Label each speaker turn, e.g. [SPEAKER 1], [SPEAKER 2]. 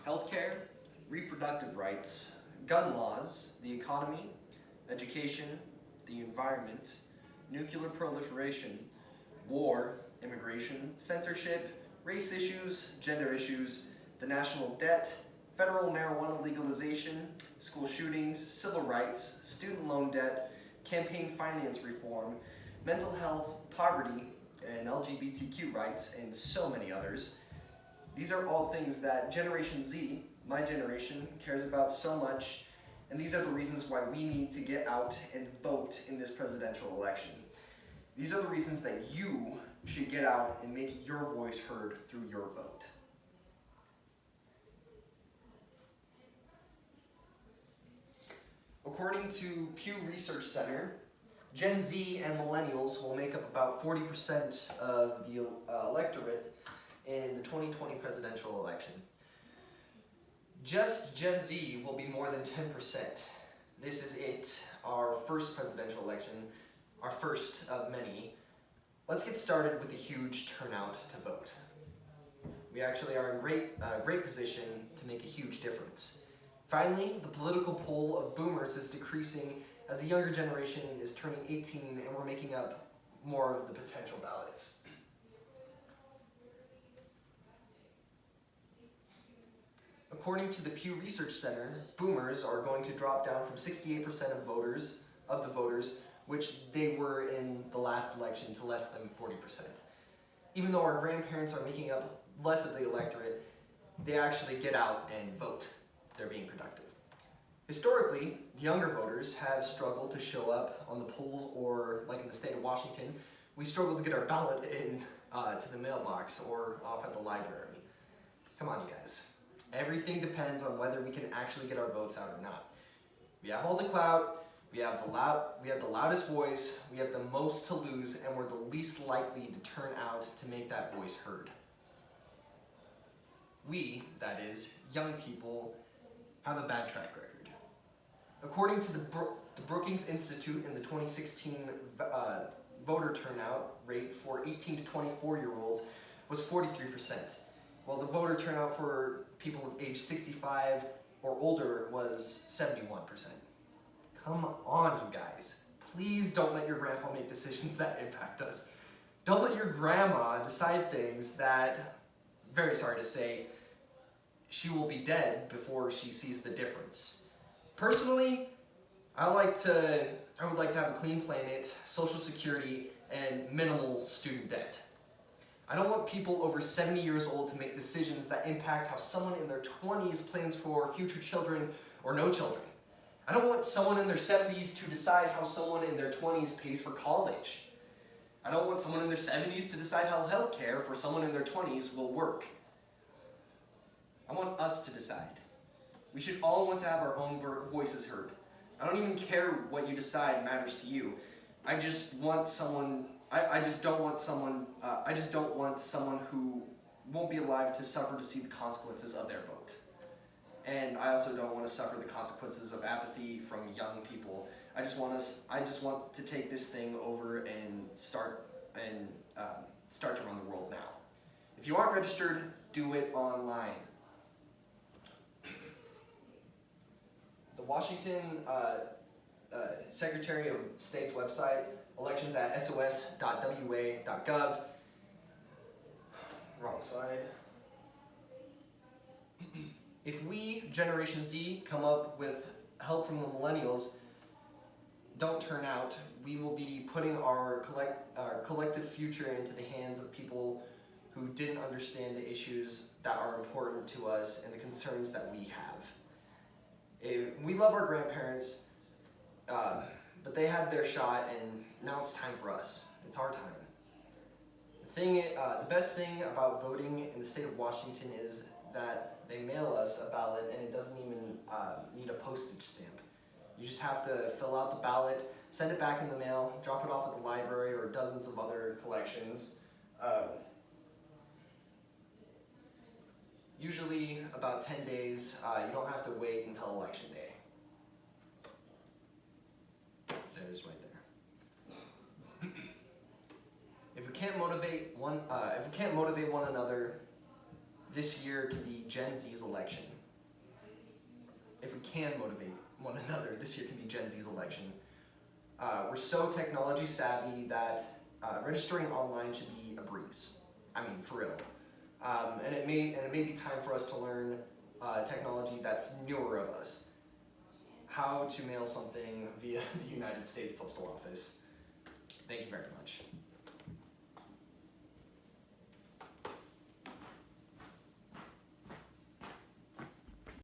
[SPEAKER 1] healthcare, reproductive rights, gun laws, the economy, education, the environment, nuclear proliferation, war, immigration, censorship, race issues, gender issues, the national debt, federal marijuana legalization, school shootings, civil rights, student loan debt, campaign finance reform, mental health, poverty, and LGBTQ rights, and so many others. These are all things that Generation Z, my generation, cares about so much, and these are the reasons why we need to get out and vote in this presidential election. These are the reasons that you should get out and make your voice heard through your vote. According to Pew Research Center, Gen Z and millennials will make up about 40% of the electorate in the 2020 presidential election. Just Gen Z will be more than 10%. This is it, our first presidential election, our first of many. Let's get started with a huge turnout to vote. We actually are in great position to make a huge difference. Finally, the political pool of boomers is decreasing as the younger generation is turning 18 and we're making up more of the potential ballots. According to the Pew Research Center, boomers are going to drop down from 68% of the voters, which they were in the last election, to less than 40%. Even though our grandparents are making up less of the electorate, they actually get out and vote. They're being productive. Historically, younger voters have struggled to show up on the polls, or like in the state of Washington, we struggle to get our ballot in to the mailbox or off at the library. Come on, you guys. Everything depends on whether we can actually get our votes out or not. We have all the clout, we have the loudest voice, we have the most to lose, and we're the least likely to turn out to make that voice heard. We, that is, young people, have a bad track record. According to the Brookings Institute in the 2016 voter turnout rate for 18 to 24-year-olds was 43%, while the voter turnout for people of age 65 or older was 71%. Come on, you guys. Please don't let your grandpa make decisions that impact us. Don't let your grandma decide things that, very sorry to say, she will be dead before she sees the difference. Personally, I would like to have a clean planet, Social Security, and minimal student debt. I don't want people over 70 years old to make decisions that impact how someone in their 20s plans for future children or no children. I don't want someone in their 70s to decide how someone in their 20s pays for college. I don't want someone in their 70s to decide how healthcare for someone in their 20s will work. I want us to decide. We should all want to have our own voices heard. I don't even care what you decide matters to you. I just don't want someone who won't be alive to suffer to see the consequences of their vote. And I also don't want to suffer the consequences of apathy from young people. I just want to take this thing over and start to run the world now. If you aren't registered, do it online. The Washington Secretary of State's website, elections at sos.wa.gov. Wrong slide. If we, Generation Z, come up with help from the millennials, don't turn out, we will be putting our collective future into the hands of people who didn't understand the issues that are important to us and the concerns that we have. We love our grandparents, but they had their shot, and now it's time for us. It's our time. The best thing about voting in the state of Washington is that they mail us a ballot, and it doesn't even need a postage stamp. You just have to fill out the ballot, send it back in the mail, drop it off at the library or dozens of other collections. Usually about 10 days. You don't have to wait until election day. There's right there. If we can't motivate one another, this year can be Gen Z's election. can motivate one another. This year can be Gen Z's election. We're so technology savvy that registering online should be a breeze. I mean, for real. And it may be time for us to learn technology that's newer of us. How to mail something via the United States Postal Office. Thank you very much.